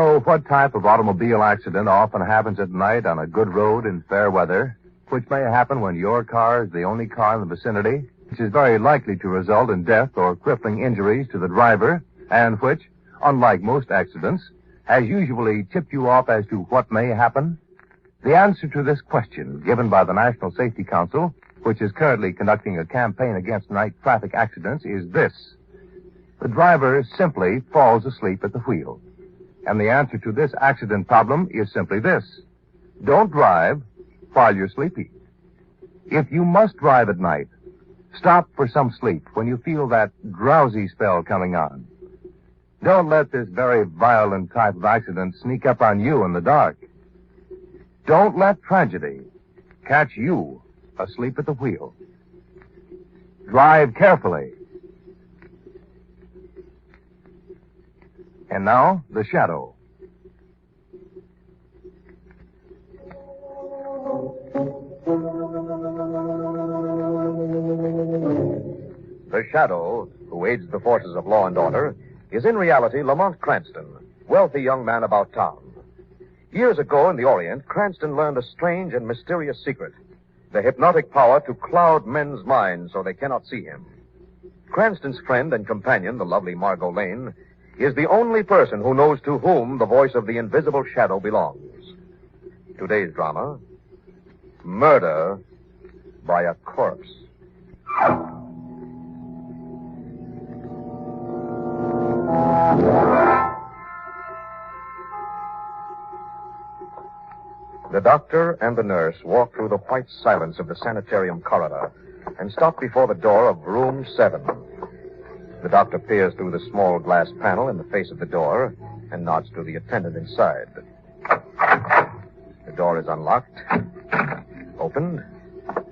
know what type of automobile accident often happens at night on a good road in fair weather, which may happen when your car is the only car in the vicinity, which is very likely to result in death or crippling injuries to the driver, and which, unlike most accidents, has usually tipped you off as to what may happen? The answer to this question, given by the National Safety Council, which is currently conducting a campaign against night traffic accidents, is this. The driver simply falls asleep at the wheel. And the answer to this accident problem is simply this. Don't drive while you're sleepy. If you must drive at night, stop for some sleep when you feel that drowsy spell coming on. Don't let this very violent type of accident sneak up on you in the dark. Don't let tragedy catch you asleep at the wheel. Drive carefully. And now, the shadow. The shadow, who aids the forces of law and order, is in reality Lamont Cranston, wealthy young man about town. Years ago in the Orient, Cranston learned a strange and mysterious secret, the hypnotic power to cloud men's minds so they cannot see him. Cranston's friend and companion, the lovely Margot Lane, is the only person who knows to whom the voice of the invisible shadow belongs. Today's drama, Murder by a Corpse. The doctor and the nurse walk through the white silence of the sanitarium corridor and stop before the door of room 7. The doctor peers through the small glass panel in the face of the door and nods to the attendant inside. The door is unlocked, opened,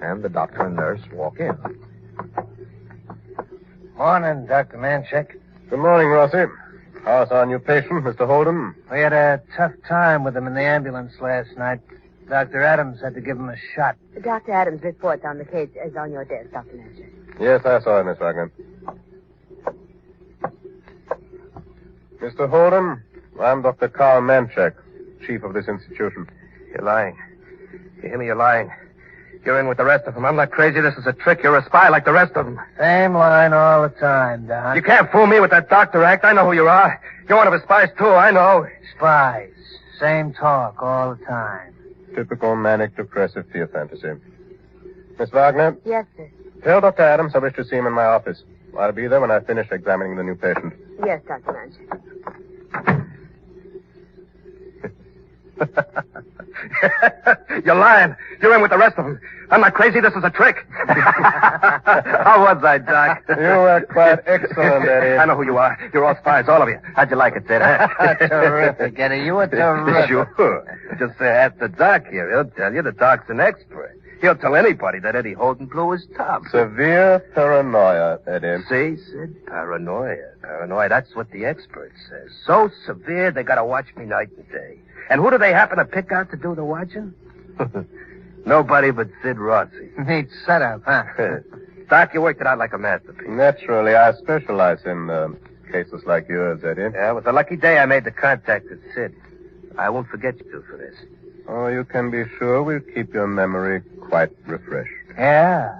and the doctor and nurse walk in. Morning, Dr. Manchek. Good morning, Rossi. How's our new patient, Mr. Holden? We had a tough time with him in the ambulance last night. Dr. Adams had to give him a shot. Dr. Adams' report on the case is on your desk, Dr. Manchek. Yes, I saw it, Miss Wagner. Mr. Holden, I'm Dr. Carl Manchek, chief of this institution. You're lying. You hear me? You're lying. You're in with the rest of them. I'm not crazy. This is a trick. You're a spy like the rest of them. Same line all the time, Doc. You can't fool me with that doctor act. I know who you are. You're one of his spies, too. I know. Spies. Same talk all the time. Typical manic-depressive fear fantasy. Miss Wagner? Yes, sir. Tell Dr. Adams I wish to see him in my office. I'll be there when I finish examining the new patient. Yes, Dr. Manchek. You're lying. You're in with the rest of them. I'm not crazy. This is a trick. How was I, Doc? You were quite excellent, Eddie. I know who you are. You're all spies, all of you. How'd you like it, Ted? Terrific, Eddie. You were terrific. Sure. Just ask the doc here. He'll tell you the doc's an expert. He'll tell anybody that Eddie Holden blew his top. Severe paranoia, Eddie. See, Sid? Paranoia. Paranoia. That's what the expert says. So severe, they gotta watch me night and day. And who do they happen to pick out to do the watching? Nobody but Sid Rossi. Neat setup, huh? Doc, you worked it out like a masterpiece. Naturally, I specialize in cases like yours, Eddie. Yeah, it was a lucky day I made the contact with Sid. I won't forget you for this. Oh, you can be sure we'll keep your memory quite refreshed. Yeah.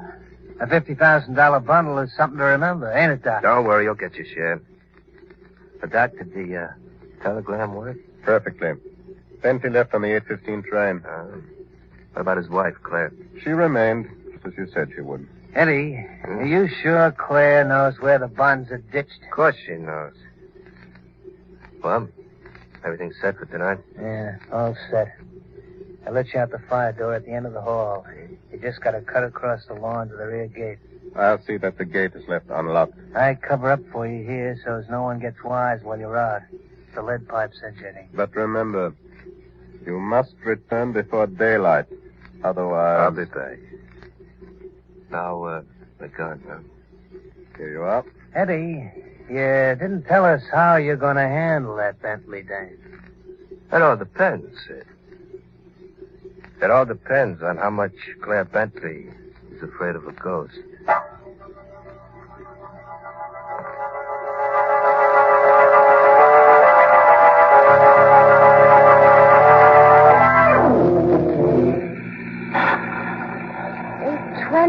A $50,000 bundle is something to remember, ain't it, Doc? Don't worry, you'll get your share. But, Doc, did the telegram work? Perfectly. Bentley left on the 8:15 train. What about his wife, Claire? She remained, just as you said she would. Eddie, are you sure Claire knows where the bonds are ditched? Of course she knows. Well, everything's set for tonight? Yeah, all set. I let you out the fire door at the end of the hall. You just got to cut across the lawn to the rear gate. I'll see that the gate is left unlocked. I cover up for you here so as no one gets wise while you're out. The lead pipe cinch, Eddie. But remember, you must return before daylight. Otherwise... I'll be back. Now, the gun, huh? Here you are. Eddie, you didn't tell us how you're going to handle that Bentley dame. That all depends, Sid. It all depends on how much Claire Bentley is afraid of a ghost.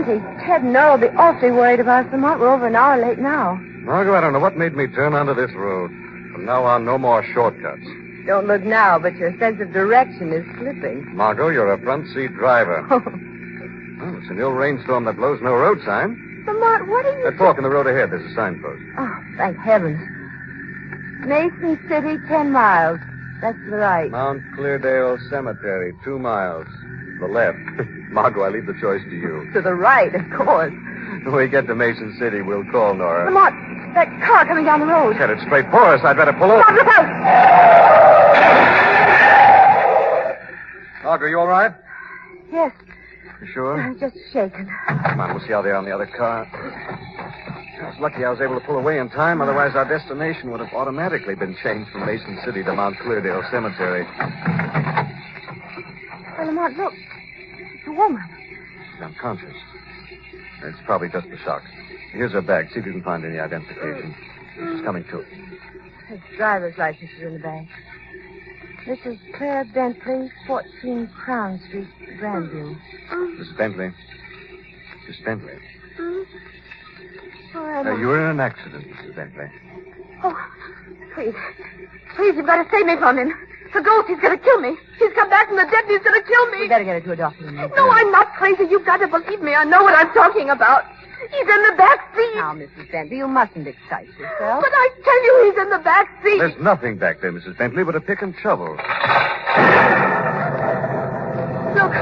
Say, Ted and Earl will be awfully worried about us, Lamont. We're over an hour late now. Margot, I don't know what made me turn onto this road. From now on, no more shortcuts. Don't look now, but your sense of direction is slipping. Margot, you're a front seat driver. Well, it's an ill rainstorm that blows no road sign. Lamont, what are you... That fork in the road ahead, there's a signpost. Oh, thank heavens. Mason City, 10 miles. That's to the right. Mount Cleardale Cemetery, 2 miles. The left. Margot, I leave the choice to you. To the right, of course. When we get to Mason City, we'll call Nora. Lamont, that car coming down the road. Headed straight for us. I'd better pull over. Lamont, look out! Margot, you all right? Yes, You sure? I'm just shaken. Come on, we'll see how they are on the other car. It's lucky I was able to pull away in time. Otherwise, our destination would have automatically been changed from Mason City to Mount Cleardale Cemetery. Well, Lamont, look. It's a woman. She's unconscious. It's probably just the shock. Here's her bag. See if you can find any identification. She's coming to. Her driver's license is in the bag. Mrs. Claire Bentley, 14 Crown Street, Grandview. Mrs. Bentley. Miss Bentley. Oh, You were in an accident, Mrs. Bentley. Oh, please. Please, you've got to save me from him. The ghost, he's going to kill me. He's come back from the dead and he's going to kill me. We better get her to a doctor. No, I'm not crazy. You've got to believe me. I know what I'm talking about. He's in the back seat. Now, Mrs. Bentley, you mustn't excite yourself. But I tell you, he's in the back seat. There's nothing back there, Mrs. Bentley, but a pick and shovel. Look,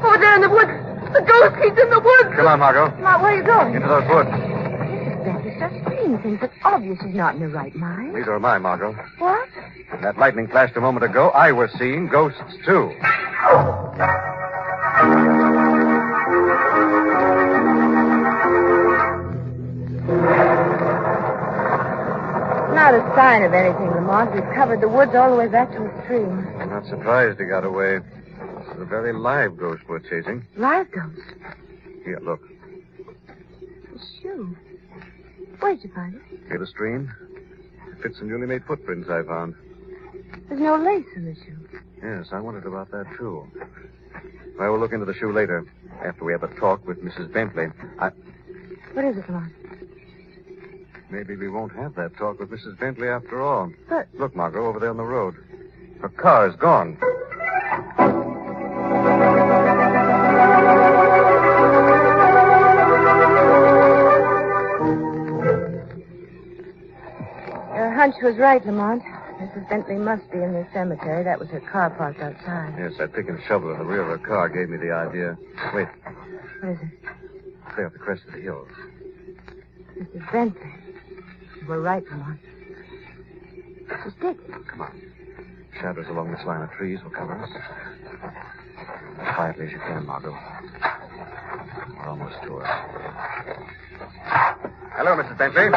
over there in the woods. The ghost, he's in the woods. Come on, Margot. Now, where are you going? Into those woods. Mrs. Bentley starts seeing things. It's obvious she's not in her right mind. Neither am I, Margot. What? When that lightning flashed a moment ago, I was seeing ghosts, too. Not a sign of anything, Lamont. We've covered the woods all the way back to the stream. I'm not surprised he got away. It's a very live ghost we're chasing. Live ghost? Here, look. A shoe. Where'd you find it? Near the stream. It fits some newly made footprints I found. There's no lace in the shoe. Yes, I wondered about that, too. I will look into the shoe later, after we have a talk with Mrs. Bentley. What is it, Lamont? Maybe we won't have that talk with Mrs. Bentley after all. But... Look, Margot, over there on the road. Her car's gone. Your hunch was right, Lamont. Mrs. Bentley must be in the cemetery. That was her car parked outside. Yes, that pick and shovel in the rear of her car gave me the idea. Wait. What is it? Clear up the crest of the hills. Mrs. Bentley. You were right, Lamont. She's dead. Come on. Shadows along this line of trees will cover us. As quietly as you can, Margot. We're almost to her. Hello, Mrs. Bentley.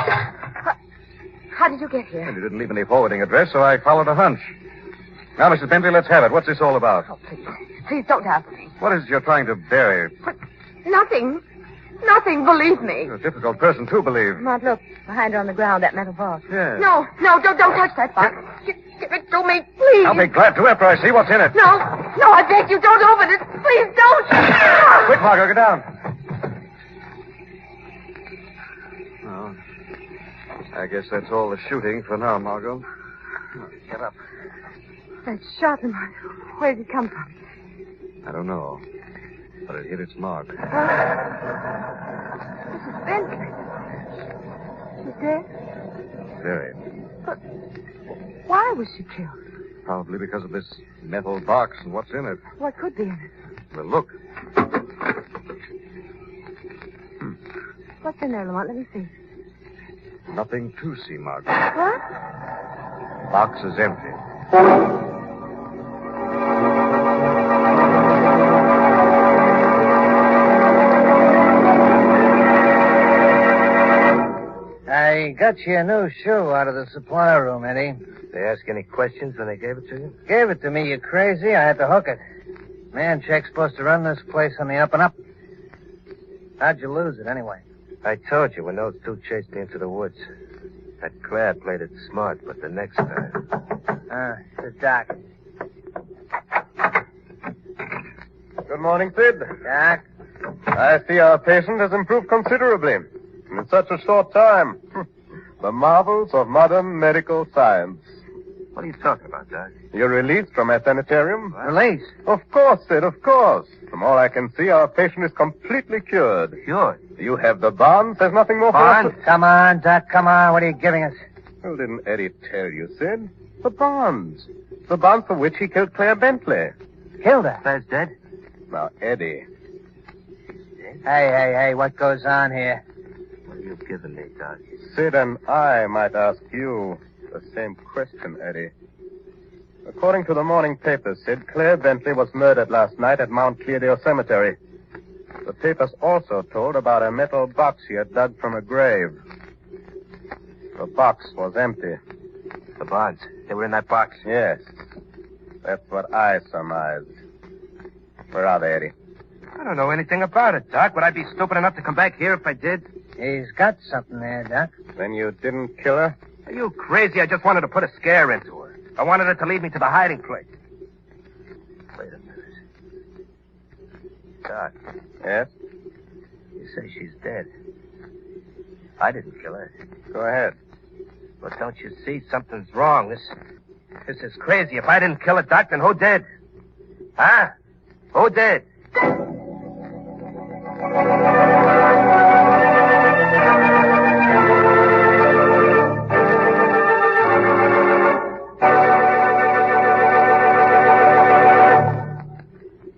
How did you get here? Well, you didn't leave any forwarding address, so I followed a hunch. Now, Mrs. Bentley, let's have it. What's this all about? Oh, please. Please don't ask me. What is it you're trying to bury? But nothing. Nothing, believe me. You're a difficult person to believe. Lamont, look. Behind her on the ground, that metal box. Yes. No, don't touch that box. Give it to me, please. I'll be glad to after I see what's in it. No, I beg you, don't open it. Please don't. Quick, Margot, get down. Oh, I guess that's all the shooting for now, Margot. Get up. That shot, Lamont. Where did it come from? I don't know, but it hit its mark. Mrs. Bentley. She's dead? Very. But why was she killed? Probably because of this metal box and what's in it. What could be in it? Well, look. What's in there, Lamont? Let me see. Nothing to see, Margot. What? Box is empty. I got you a new shoe out of the supply room, Eddie. They ask any questions when they gave it to you? Gave it to me, you crazy. I had to hook it. Mancheck's supposed to run this place on the up and up. How'd you lose it, anyway? I told you when those two chased me into the woods. That Claire played it smart, but the next time... The doc. Good morning, Sid. Doc? I see our patient has improved considerably in such a short time. The marvels of modern medical science. What are you talking about, Doc? You're released from our sanitarium? Release? Of course, Sid, of course. From all I can see, our patient is completely cured. Cured? You have the bonds. There's nothing more for us Bonds? Come on, Doc, come on. What are you giving us? Well, didn't Eddie tell you, Sid? The bonds. The bonds for which he killed Claire Bentley. Killed her. Claire's dead? Now, Eddie. Hey, what goes on here? What are you giving me, Doc? Sid and I might ask you the same question, Eddie. According to the morning papers, Sid, Claire Bentley was murdered last night at Mount Cleardale Cemetery. The papers also told about a metal box she had dug from a grave. The box was empty. The bonds. They were in that box? Yes. That's what I surmised. Where are they, Eddie? I don't know anything about it, Doc. Would I be stupid enough to come back here if I did? He's got something there, Doc. Then you didn't kill her? Are you crazy? I just wanted to put a scare into her. I wanted her to lead me to the hiding place. Wait a minute. Doc. Yes? You say she's dead. I didn't kill her. Go ahead. But don't you see? Something's wrong. This is crazy. If I didn't kill her, Doc, then who did? Huh? Who did?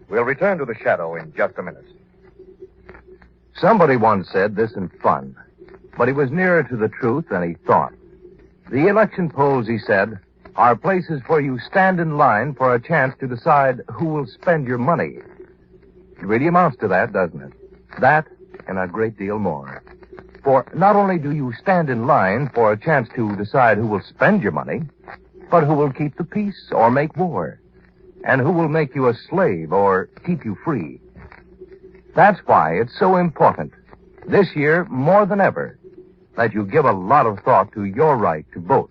We'll return to the shadow in just a minute. Somebody once said this in fun, but he was nearer to the truth than he thought. The election polls, he said, are places where you stand in line for a chance to decide who will spend your money. It really amounts to that, doesn't it? That and a great deal more. For not only do you stand in line for a chance to decide who will spend your money, but who will keep the peace or make war, and who will make you a slave or keep you free. That's why it's so important, this year more than ever, that you give a lot of thought to your right to vote.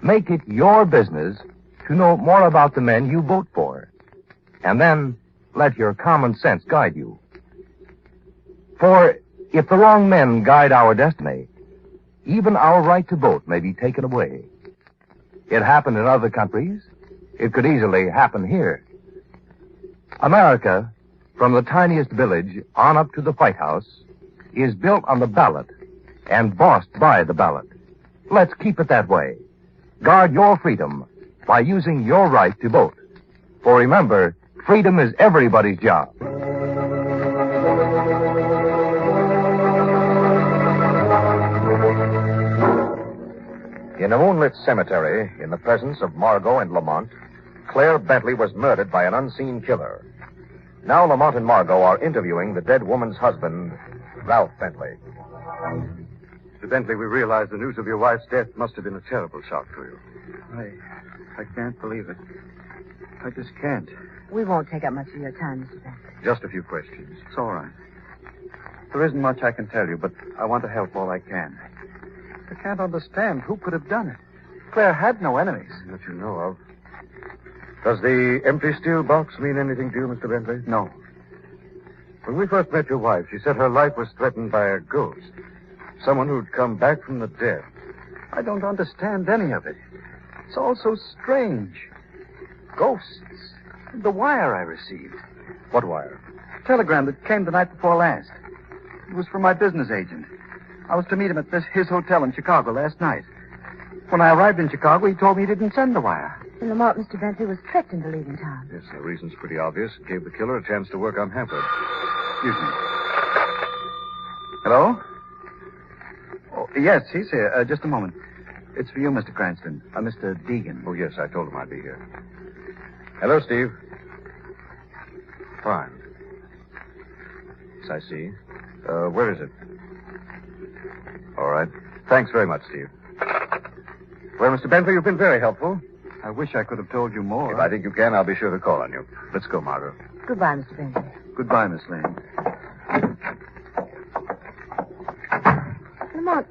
Make it your business to know more about the men you vote for, and then let your common sense guide you. For if the wrong men guide our destiny, even our right to vote may be taken away. It happened in other countries. It could easily happen here. America, from the tiniest village on up to the White House, is built on the ballot and bossed by the ballot. Let's keep it that way. Guard your freedom by using your right to vote. For remember, freedom is everybody's job. In a moonlit cemetery, in the presence of Margot and Lamont, Claire Bentley was murdered by an unseen killer. Now Lamont and Margot are interviewing the dead woman's husband, Ralph Bentley. Mr. Bentley, we realize the news of your wife's death must have been a terrible shock to you. I can't believe it. I just can't. We won't take up much of your time, Mr. Bentley. Just a few questions. It's all right. There isn't much I can tell you, but I want to help all I can. I can't understand who could have done it. Claire had no enemies. That you know of. Does the empty steel box mean anything to you, Mr. Bentley? No. When we first met your wife, she said her life was threatened by a ghost. Someone who'd come back from the dead. I don't understand any of it. It's all so strange. Ghosts. The wire I received. What wire? Telegram that came the night before last. It was from my business agent. I was to meet him at his hotel in Chicago last night. When I arrived in Chicago, he told me he didn't send the wire. And Lamont, Mr. Bentley was tricked into leaving town. Yes, the reason's pretty obvious. It gave the killer a chance to work unhampered. Excuse me. Hello? Oh, yes, he's here. Just a moment. It's for you, Mr. Cranston. Mr. Deegan. Oh, yes, I told him I'd be here. Hello, Steve. Fine. Yes, I see. Where is it? All right. Thanks very much, Steve. Well, Mr. Bentley, you've been very helpful. I wish I could have told you more. If I think you can, I'll be sure to call on you. Let's go, Margot. Goodbye, Mr. Bentley. Goodbye, Miss Lane. Lamont,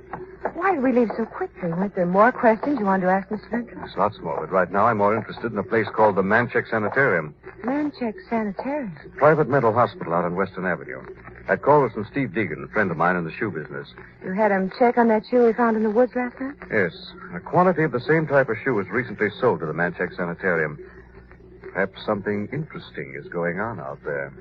why did we leave so quickly? Weren't there more questions you wanted to ask Mr. Bentley? There's lots more, but right now I'm more interested in a place called the Manchek Sanitarium. Manchek Sanitarium. Private mental hospital out on Western Avenue. That call was from Steve Deegan, a friend of mine in the shoe business. You had him check on that shoe we found in the woods last night? Yes. A quantity of the same type of shoe was recently sold to the Manchek Sanitarium. Perhaps something interesting is going on out there.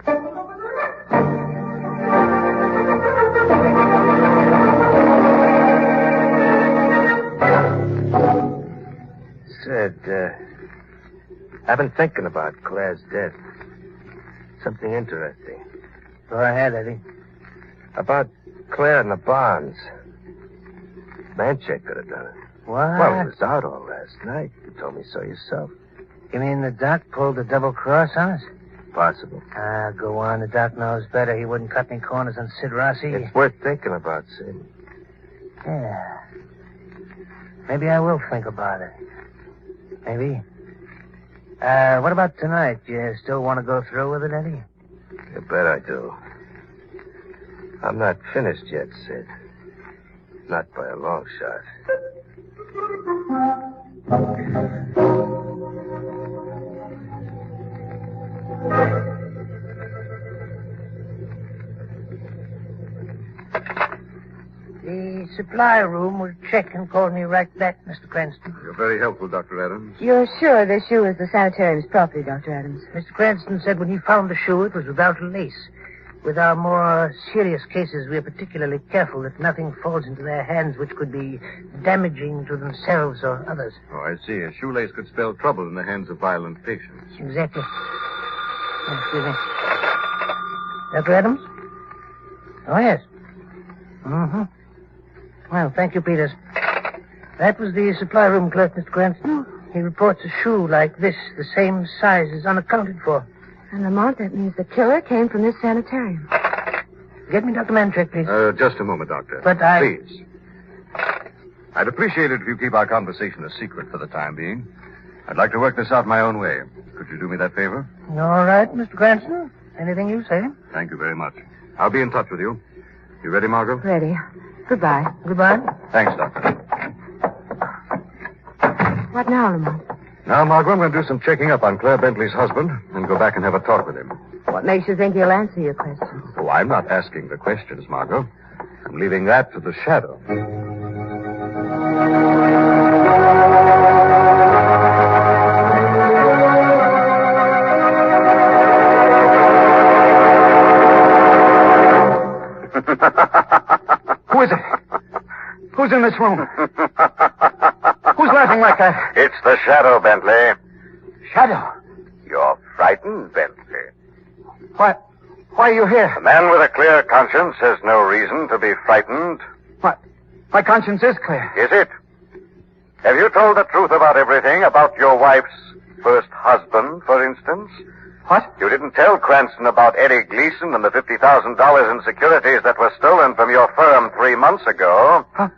Sid, I've been thinking about Claire's death. Something interesting. Go ahead, Eddie. About Claire and the bonds. Manchek could have done it. What? Well, he was out all last night. You told me so yourself. You mean the doc pulled a double cross on us? Possible. Go on. The doc knows better. He wouldn't cut any corners on Sid Rossi. It's worth thinking about, Sid. Yeah. Maybe I will think about it. Maybe. What about tonight? You still want to go through with it, Eddie? You bet I do. I'm not finished yet, Sid. Not by a long shot. The supply room will check and call me right back, Mr. Cranston. You're very helpful, Dr. Adams. You're sure this shoe is the sanitarium's property, Dr. Adams? Mr. Cranston said when he found the shoe, it was without a lace. With our more serious cases, we are particularly careful that nothing falls into their hands which could be damaging to themselves or others. Oh, I see. A shoelace could spell trouble in the hands of violent patients. Exactly. Excuse me. Dr. Adams? Oh, yes. Mm-hmm. Well, thank you, Peters. That was the supply room clerk, Mr. Cranston. He reports a shoe like this, the same size, is unaccounted for. And Lamont, that means the killer came from this sanitarium. Get me Dr. Manchek, please. Just a moment, Doctor. But Please. I'd appreciate it if you keep our conversation a secret for the time being. I'd like to work this out my own way. Could you do me that favor? All right, Mr. Cranston. Anything you say. Thank you very much. I'll be in touch with you. You ready, Margot? Ready. Goodbye. Goodbye. Thanks, Doctor. What now, Lamont? Now, Margot, I'm going to do some checking up on Claire Bentley's husband and go back and have a talk with him. What makes you think he'll answer your questions? Oh, I'm not asking the questions, Margot. I'm leaving that to the shadow. Who is it? Who's in this room? Who's laughing like that? It's the Shadow, Bentley. Shadow. You're frightened, Bentley. Why are you here? A man with a clear conscience has no reason to be frightened. What? My conscience is clear. Is it? Have you told the truth about everything? About your wife's first husband, for instance? What? You didn't tell Cranston about Eddie Gleason and the $50,000 in securities that were stolen from your firm 3 months ago. Huh?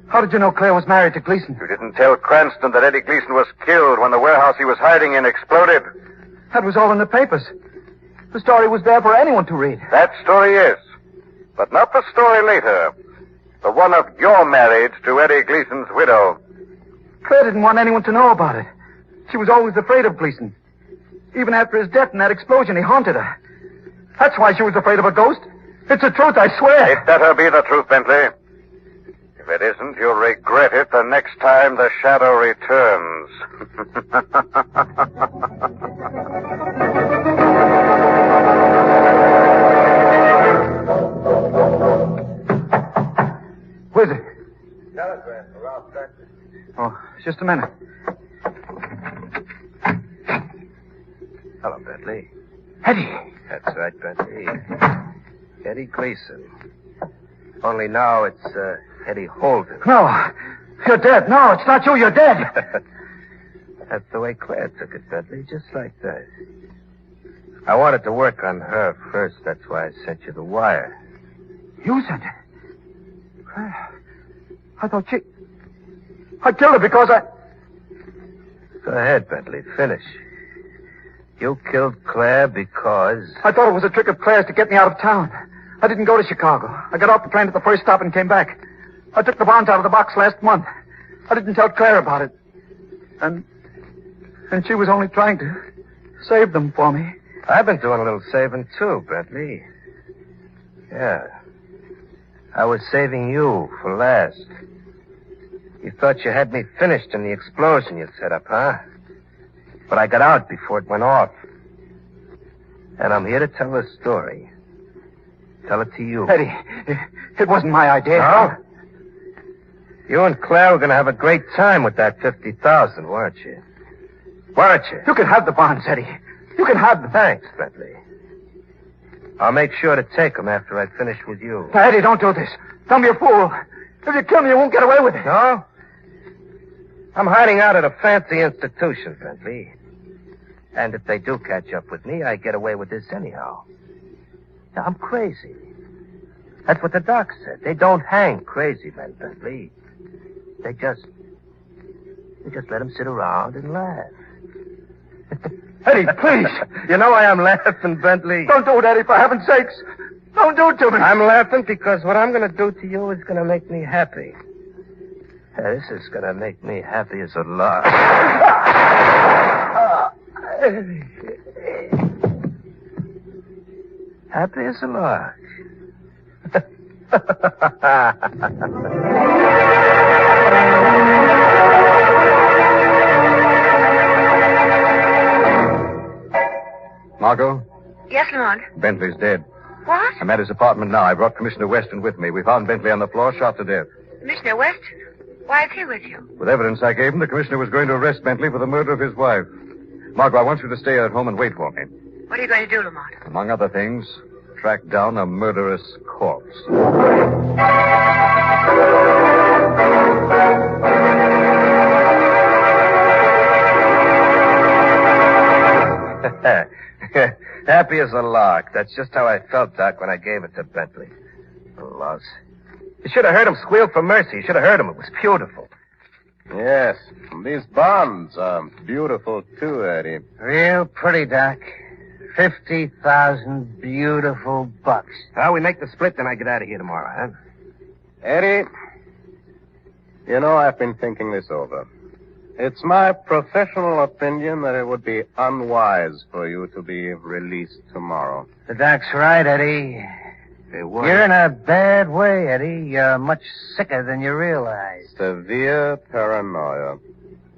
How did you know Claire was married to Gleason? You didn't tell Cranston that Eddie Gleason was killed when the warehouse he was hiding in exploded. That was all in the papers. The story was there for anyone to read. That story is. But not the story later. The one of your marriage to Eddie Gleason's widow. Claire didn't want anyone to know about it. She was always afraid of Gleason. Even after his death in that explosion, he haunted her. That's why she was afraid of a ghost. It's the truth, I swear. It better be the truth, Bentley. If it isn't, you'll regret it the next time the shadow returns. Who is it? Telegram for Ralph Bentley. Oh, just a minute. Hello, Bentley. Eddie. That's right, Bentley. Eddie Gleason. Only now it's, Eddie Holden. No, you're dead. No, it's not you. You're dead. That's the way Claire took it, Bentley, just like that. I wanted to work on her first. That's why I sent you the wire. You sent it? I thought I killed her because I... Go ahead, Bentley. Finish. You killed Claire because... I thought it was a trick of Claire's to get me out of town. I didn't go to Chicago. I got off the train at the first stop and came back. I took the bonds out of the box last month. I didn't tell Claire about it. And she was only trying to Save them for me. I've been doing a little saving, too, Bentley. Yeah. I was saving you for last. You thought you had me finished in the explosion you set up, huh? But I got out before it went off. And I'm here to tell the story. Tell it to you. Eddie, it wasn't my idea. No? You and Claire were going to have a great time with that $50,000, weren't you? Weren't you? You can have the bonds, Eddie. You can have them. Thanks, Bentley. I'll make sure to take them after I finish with you. Now, Eddie, don't do this. Tell me you're a fool. If you kill me, you won't get away with it. No? I'm hiding out at a fancy institution, Bentley. And if they do catch up with me, I get away with this anyhow. Now, I'm crazy. That's what the doc said. They don't hang crazy men, Bentley. They just let them sit around and laugh. Eddie, please. You know why I'm laughing, Bentley? Don't do it, Eddie, for heaven's sakes. Don't do it to me. I'm laughing because what I'm going to do to you is going to make me happy. This is going to make me happy as a lark. Happy as a lark. Margot? Yes, Lamont. Bentley's dead. What? I'm at his apartment now. I brought Commissioner Weston with me. We found Bentley on the floor, shot to death. Commissioner Weston? Why is he with you? With evidence I gave him, the commissioner was going to arrest Bentley for the murder of his wife. Margot, I want you to stay at home and wait for me. What are you going to do, Lamont? Among other things, track down a murderous corpse. Happy as a lark. That's just how I felt, Doc, when I gave it to Bentley. The louse. You should have heard him squeal for mercy. You should have heard him. It was beautiful. Yes. These bonds are beautiful, too, Eddie. Real pretty, Doc. 50,000 beautiful bucks. Well, we make the split, then I get out of here tomorrow, huh? Eddie, you know, I've been thinking this over. It's my professional opinion that it would be unwise for you to be released tomorrow. The Doc's right, Eddie. You're in a bad way, Eddie. You're much sicker than you realize. Severe paranoia.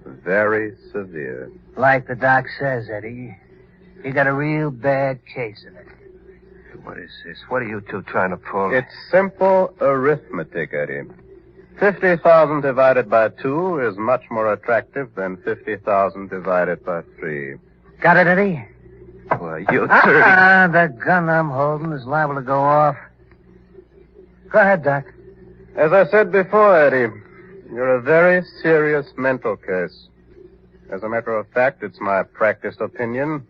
Very severe. Like the Doc says, Eddie. You got a real bad case of it. What is this? What are you two trying to pull? It's simple arithmetic, Eddie. 50,000 divided by 2 is much more attractive than 50,000 divided by 3. Got it, Eddie? Well, you the gun I'm holding is liable to go off. Go ahead, Doc. As I said before, Eddie, you're a very serious mental case. As a matter of fact, it's my practiced opinion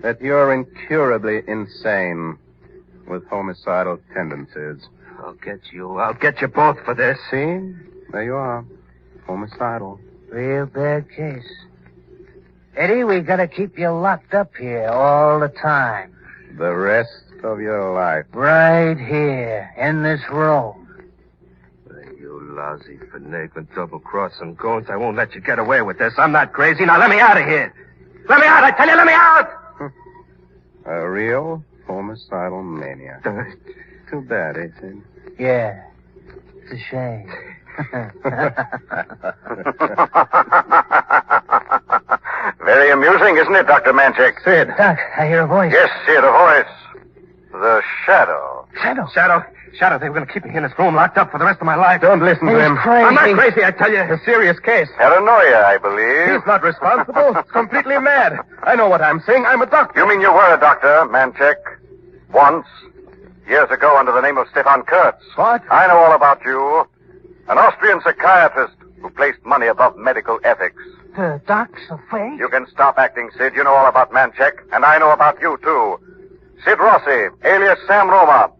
that you're incurably insane with homicidal tendencies. I'll get you both for this. See? There you are. Homicidal. Real bad case. Eddie, we gotta keep you locked up here all the time. The rest of your life. Right here, in this room. You lousy, finagling, double-crossing goons. I won't let you get away with this. I'm not crazy. Now let me out of here. Let me out, I tell you, let me out! A real homicidal maniac. Too bad, ain't it? Yeah. It's a shame. Very amusing, isn't it, Dr. Manchek? Sid. Doc, I hear a voice. Yes, Sid, a voice. The Shadow. Shadow, they were going to keep me in this room locked up for the rest of my life. Don't listen to him. Crazy. I'm not crazy, I tell you. It's a serious case. Paranoia, I believe. He's not responsible. He's completely mad. I know what I'm saying. I'm a doctor. You mean you were a doctor, Manchek? Once. Years ago under the name of Stefan Kurtz. What? I know all about you. An Austrian psychiatrist who placed money above medical ethics. The Doc's afraid? You can stop acting, Sid. You know all about Manchek, and I know about you, too. Sid Rossi, alias Sam Roma.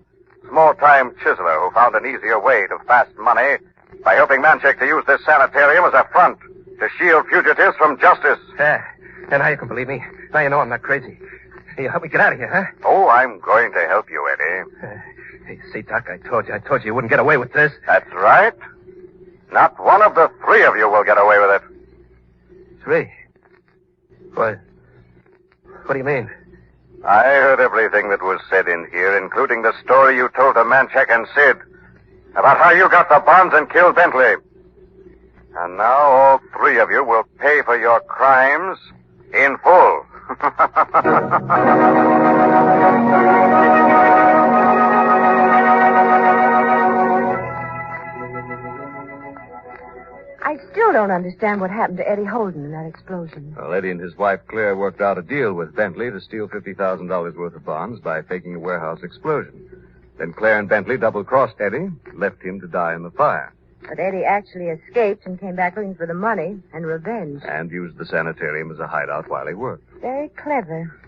Small-time chiseler who found an easier way to fast money by helping Manchek to use this sanitarium as a front to shield fugitives from justice. And now you can believe me. Now you know I'm not crazy. Hey, help me get out of here, huh? Oh, I'm going to help you, Eddie. Hey, see, Doc, I told you you wouldn't get away with this. That's right. Not one of the three of you will get away with it. 3? Why, What do you mean? I heard everything that was said in here, including the story you told to Manchek and Sid about how you got the bonds and killed Bentley. And now all three of you will pay for your crimes in full. I still don't understand what happened to Eddie Holden in that explosion. Well, Eddie and his wife Claire worked out a deal with Bentley to steal $50,000 worth of bonds by faking a warehouse explosion. Then Claire and Bentley double-crossed Eddie, left him to die in the fire. But Eddie actually escaped and came back looking for the money and revenge. And used the sanitarium as a hideout while he worked. Very clever.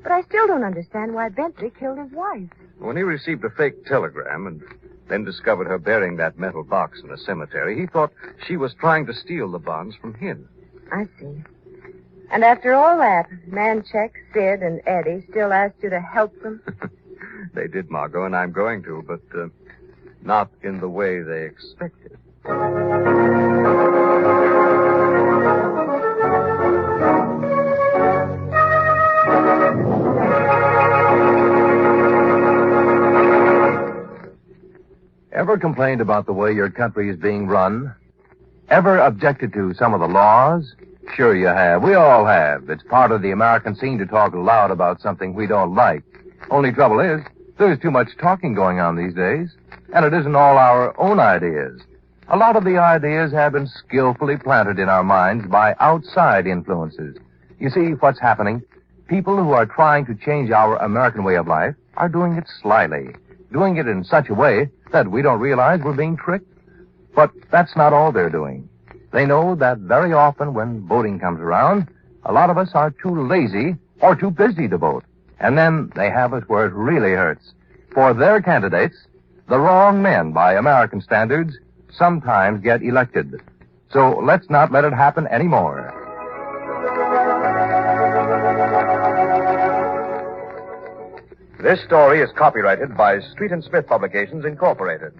But I still don't understand why Bentley killed his wife. When he received a fake telegram and then discovered her bearing that metal box in a cemetery, he thought she was trying to steal the bonds from him. I see. And after all that, Manchek, Sid, and Eddie still asked you to help them? They did, Margot, and I'm going to, but not in the way they expected. Ever complained about the way your country is being run? Ever objected to some of the laws? Sure you have. We all have. It's part of the American scene to talk loud about something we don't like. Only trouble is, there's too much talking going on these days. And it isn't all our own ideas. A lot of the ideas have been skillfully planted in our minds by outside influences. You see, what's happening? People who are trying to change our American way of life are doing it slyly, doing it in such a way that we don't realize we're being tricked. But that's not all they're doing. They know that very often when voting comes around, a lot of us are too lazy or too busy to vote. And then they have us where it really hurts. For their candidates, the wrong men by American standards, sometimes get elected. So let's not let it happen anymore. This story is copyrighted by Street and Smith Publications, Incorporated.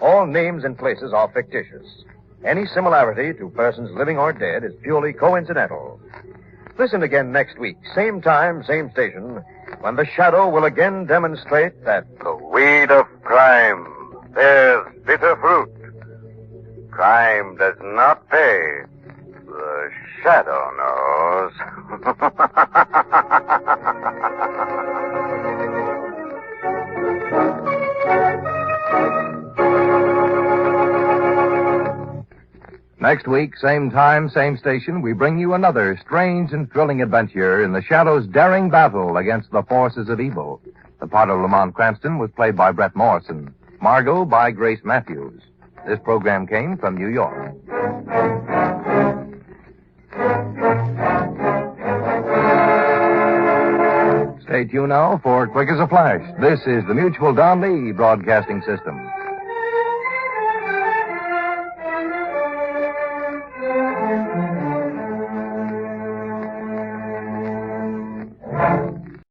All names and places are fictitious. Any similarity to persons living or dead is purely coincidental. Listen again next week, same time, same station, when the Shadow will again demonstrate that the weed of crime bears bitter fruit. Crime does not pay. The Shadow knows. Next week, same time, same station, we bring you another strange and thrilling adventure in the Shadow's daring battle against the forces of evil. The part of Lamont Cranston was played by Brett Morrison. Margot by Grace Matthews. This program came from New York. Stay tuned now for Quick as a Flash. This is the Mutual Don Lee Broadcasting System.